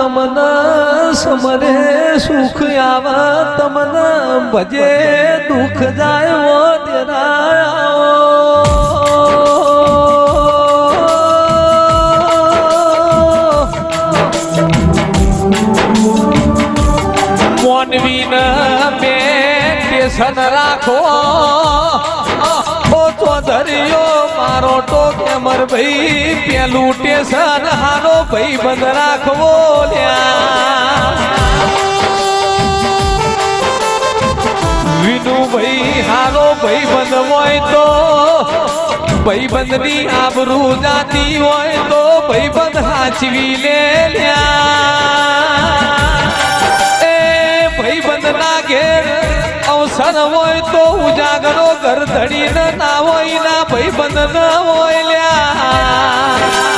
તમને સમરે સુખ આવે તમને ભજે દુઃખ જાય ઓ દેરાયા મોનવીના બે ટેશન રાખો ધરિયો મારો તો કેમર ભાઈ પેલું ટેશન હારો ભાઈ બંધ રાખવો વિનુ ભાઈ હારો ભાઈ બંધ હોય તો ભાઈ બંધ ની આબરૂ જાતી હોય તો ભાઈ બંધ હાચવી લે ભાઈ બંધ ના ઘેર અવસર હોય તો ઉજાગરો ઘર ધડીને ના હોય ના ભાઈ બંધ ન હોય લ્યા